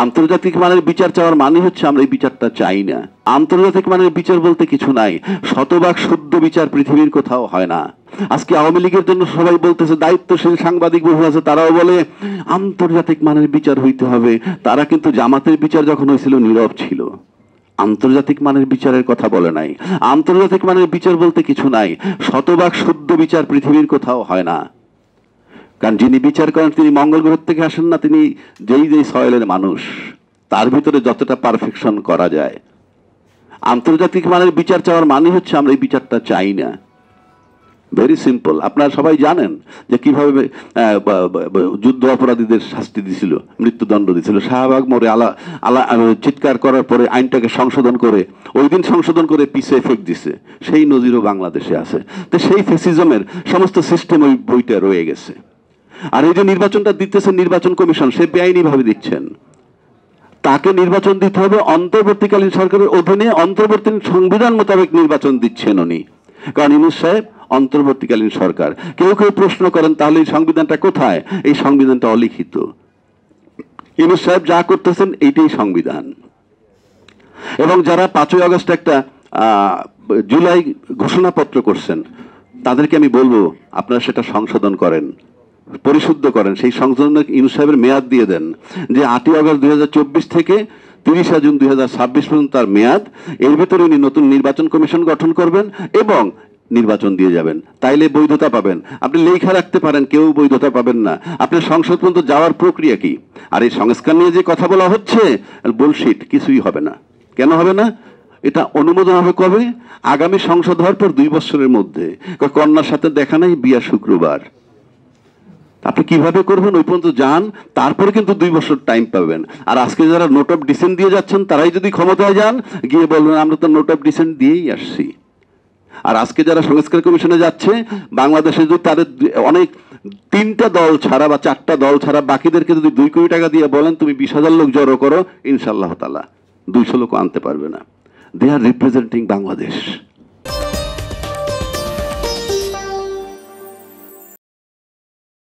আন্তর্জাতিক মানের বিচার চাওয়ার মানে হচ্ছে আমরা এই বিচারটা চাই না। আন্তর্জাতিক মানের বিচার বলতে কিছু নাই, শতভাগ শুদ্ধ বিচার পৃথিবীর কোথাও হয় না। আজকে আওয়ামী লীগের জন্য সবাই বলতেছে, দায়িত্বশীল সাংবাদিক বহু আছে, তারাও বলে আন্তর্জাতিক মানের বিচার হইতে হবে। তারা কিন্তু জামাতের বিচার যখন হয়েছিল নীরব ছিল, আন্তর্জাতিক মানের বিচারের কথা বলে নাই। আন্তর্জাতিক মানের বিচার বলতে কিছু নাই, শতভাগ শুদ্ধ বিচার পৃথিবীর কোথাও হয় না। কারণ যিনি বিচার করেন তিনি মঙ্গল গ্রহ থেকে আসেন না, তিনি যেই সয়েলের মানুষ, তার ভিতরে যতটা পারফেকশন করা যায়। আন্তর্জাতিক মানের বিচার চাওয়ার মানে হচ্ছে আমরা এই বিচারটা চাই না। Very simple. আপনারা সবাই জানেন যে কিভাবে যুদ্ধ অপরাধীদের শাস্তি দিছিল, মৃত্যুদণ্ড দিছিল। শাহবাগ মোড়ে চিৎকার করার পরে আইনটাকে সংশোধন করে, ওই দিন সংশোধন করে পিছে ফেক দিছে। সেই নজিরও বাংলাদেশে আছে। তো সেই ফেসিজমের সমস্ত সিস্টেম ওই বইটা রয়ে গেছে। আর এই যে নির্বাচনটা দিতেছেন নির্বাচন কমিশন, সে বেআইনি ভাবে দিচ্ছেন। তাকে নির্বাচন দিতে হবে অন্তর্বর্তীকালীন সরকারের অধীনে, অন্তর্বর্তী সংবিধান মোতাবেক নির্বাচন দিচ্ছেন উনি। কারণ ইউনূস সাহেব অন্তর্বর্তীকালীন সরকার। কেউ কেউ প্রশ্ন করেন তাহলে এই সংবিধানটা কোথায়? এই সংবিধানটা অলিখিত। ইউনূস সাহেব যা করতেছেন এইটাই সংবিধান। এবং যারা ৫ই আগস্ট একটা জুলাই ঘোষণাপত্র করছেন, তাদেরকে আমি বলবো আপনারা সেটা সংশোধন করেন, পরিশুদ্ধ করেন। সেই সংশোধনে ইউনূস সাহেবের মেয়াদ দিয়ে দেন যে ৮ই আগস্ট ২০২৪ থেকে ৩০ জুন ২০২৬ পর্যন্ত তার মেয়াদ। এর ভেতরে উনি নতুন নির্বাচন কমিশন গঠন করবেন এবং নির্বাচন দিয়ে যাবেন, তাইলে বৈধতা পাবেন। আপনি লেখা রাখতে পারেন, কেউ বৈধতা পাবেন না। আপনার সংসদ পর্যন্ত যাওয়ার প্রক্রিয়া কি? আর এই সংস্কার নিয়ে যে কথা বলা হচ্ছে, বুলশিট, কিছুই হবে না। কেন হবে না? এটা অনুমোদন হবে কবে? আগামী সংসদ হওয়ার পর ২ বছরের মধ্যে। কন্যার সাথে দেখা নাই, বিয়া শুক্রবার। আপনি কিভাবে করবেন? ওই পর্যন্ত যান, তারপরে কিন্তু 2 বছর টাইম পাবেন। আর আজকে যারা নোট অফ ডিসেন্ট দিয়ে যাচ্ছেন, তারাই যদি ক্ষমতায় যান, গিয়ে বলবেন আমরা তো নোট অফ ডিসেন্ট দিয়েই আসছি। আর আজকে যারা সংস্কার কমিশনে যাচ্ছে, বাংলাদেশে যদি তাদের অনেক 3টা দল ছাড়া বা 4টা দল ছাড়া বাকিদেরকে যদি 2 কোটি টাকা দিয়ে বলেন তুমি 20,000 লোক জড়ো করো, ইনশাআল্লাহ তাআলা 200 লোক আনতে পারবে না। দে আর রিপ্রেজেন্টিং বাংলাদেশ।